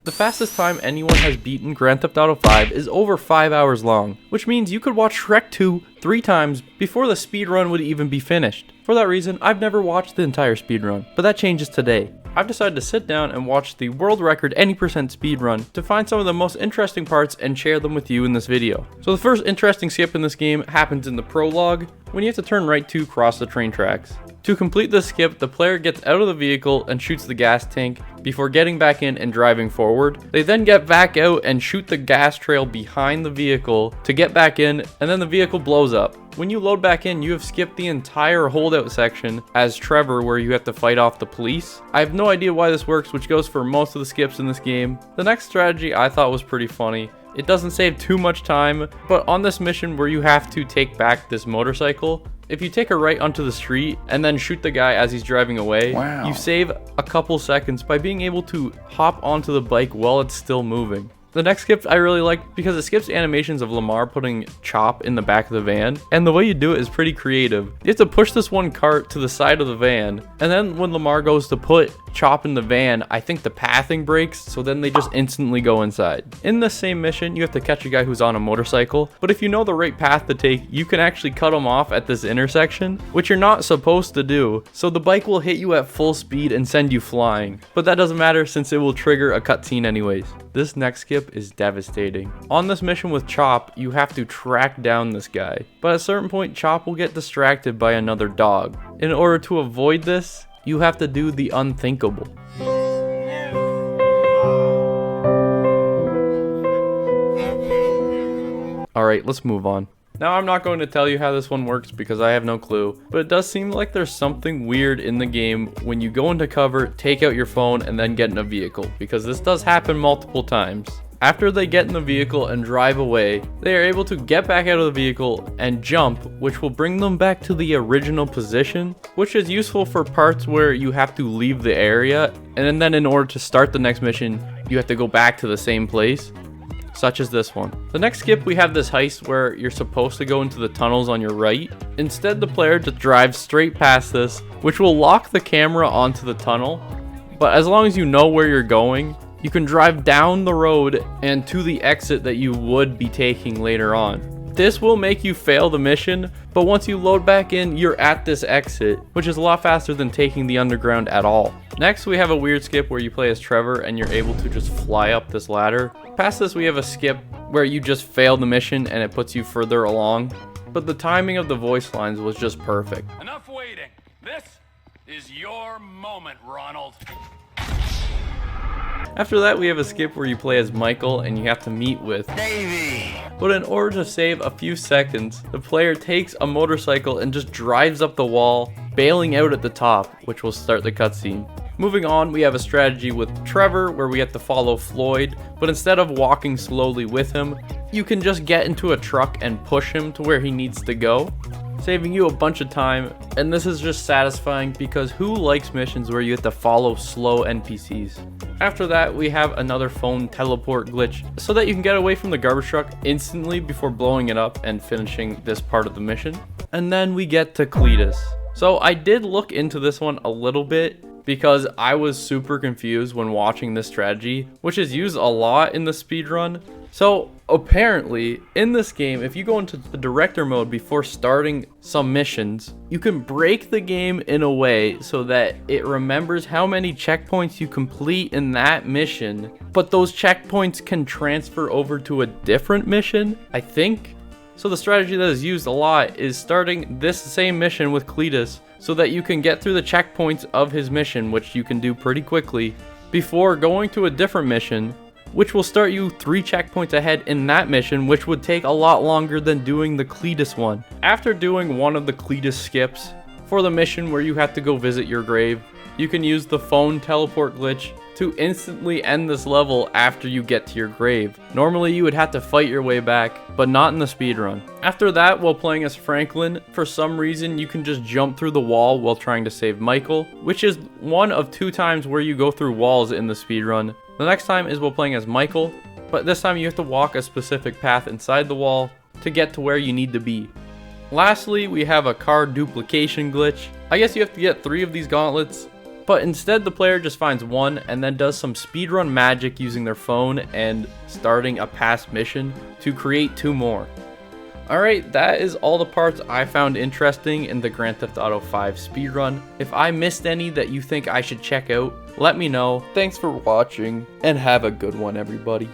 The fastest time anyone has beaten Grand Theft Auto 5 is over 5 hours long, which means you could watch Shrek 2 3 times before the speedrun would even be finished. For that reason, I've never watched the entire speedrun, but that changes today. I've decided to sit down and watch the world record any % speedrun to find some of the most interesting parts and share them with you in this video. So the first interesting skip in this game happens in the prologue, when you have to turn right to cross the train tracks. To complete this skip, the player gets out of the vehicle and shoots the gas tank before getting back in and driving forward. They then get back out and shoot the gas trail behind the vehicle to get back in, and then the vehicle blows up. When you load back in, you have skipped the entire holdout section as Trevor, where you have to fight off the police. I have no idea why this works, which goes for most of the skips in this game. The next strategy I thought was pretty funny. It doesn't save too much time, but on this mission where you have to take back this motorcycle, if you take a right onto the street and then shoot the guy as he's driving away, you save a couple seconds by being able to hop onto the bike while it's still moving. The next skip I really like because it skips animations of Lamar putting Chop in the back of the van, and the way you do it is pretty creative. You have to push this one cart to the side of the van, and then when Lamar goes to put Chop in the van, I think the pathing breaks, so then they just instantly go inside. In the same mission, you have to catch a guy who's on a motorcycle, but if you know the right path to take, you can actually cut him off at this intersection, which you're not supposed to do, so the bike will hit you at full speed and send you flying. But that doesn't matter since it will trigger a cutscene anyways. This next skip is devastating. On this mission with Chop, you have to track down this guy, but at a certain point, Chop will get distracted by another dog. In order to avoid this, you have to do the unthinkable. Alright, let's move on. Now I'm not going to tell you how this one works because I have no clue, but it does seem like there's something weird in the game when you go into cover, take out your phone, and then get in a vehicle, because this does happen multiple times. After they get in the vehicle and drive away, they are able to get back out of the vehicle and jump, which will bring them back to the original position, which is useful for parts where you have to leave the area, and then in order to start the next mission, you have to go back to the same place, such as this one. The next skip, we have this heist where you're supposed to go into the tunnels on your right. Instead, the player just drives straight past this, which will lock the camera onto the tunnel, but as long as you know where you're going, you can drive down the road and to the exit that you would be taking later on. This will make you fail the mission, but once you load back in, you're at this exit, which is a lot faster than taking the underground at all. Next, we have a weird skip where you play as Trevor and you're able to just fly up this ladder. Past this, we have a skip where you just fail the mission and it puts you further along, but the timing of the voice lines was just perfect. Enough waiting. This is your moment, Ronald. After that, we have a skip where you play as Michael and you have to meet with Davey. But in order to save a few seconds, the player takes a motorcycle and just drives up the wall, bailing out at the top, which will start the cutscene. Moving on, we have a strategy with Trevor where we have to follow Floyd, but instead of walking slowly with him, you can just get into a truck and push him to where he needs to go, saving you a bunch of time, and this is just satisfying because who likes missions where you have to follow slow NPCs? After that, we have another phone teleport glitch so that you can get away from the garbage truck instantly before blowing it up and finishing this part of the mission. And then we get to Cletus. So I did look into this one a little bit because I was super confused when watching this strategy, which is used a lot in the speedrun. So apparently in this game, if you go into the director mode before starting some missions, you can break the game in a way so that it remembers how many checkpoints you complete in that mission, but those checkpoints can transfer over to a different mission, I think. So the strategy that is used a lot is starting this same mission with Cletus so that you can get through the checkpoints of his mission, which you can do pretty quickly, before going to a different mission, which will start you 3 checkpoints ahead in that mission, which would take a lot longer than doing the Cletus one. After doing one of the Cletus skips, for the mission where you have to go visit your grave, you can use the phone teleport glitch to instantly end this level after you get to your grave. Normally you would have to fight your way back, but not in the speedrun. After that, while playing as Franklin, for some reason you can just jump through the wall while trying to save Michael, which is one of 2 times where you go through walls in the speedrun. The next time is while playing as Michael, but this time you have to walk a specific path inside the wall to get to where you need to be. Lastly, we have a card duplication glitch. I guess you have to get 3 of these gauntlets, But instead, the player just finds one and then does some speedrun magic using their phone and starting a past mission to create 2 more. Alright, that is all the parts I found interesting in the Grand Theft Auto 5 speedrun. If I missed any that you think I should check out, let me know. Thanks for watching, and have a good one, everybody.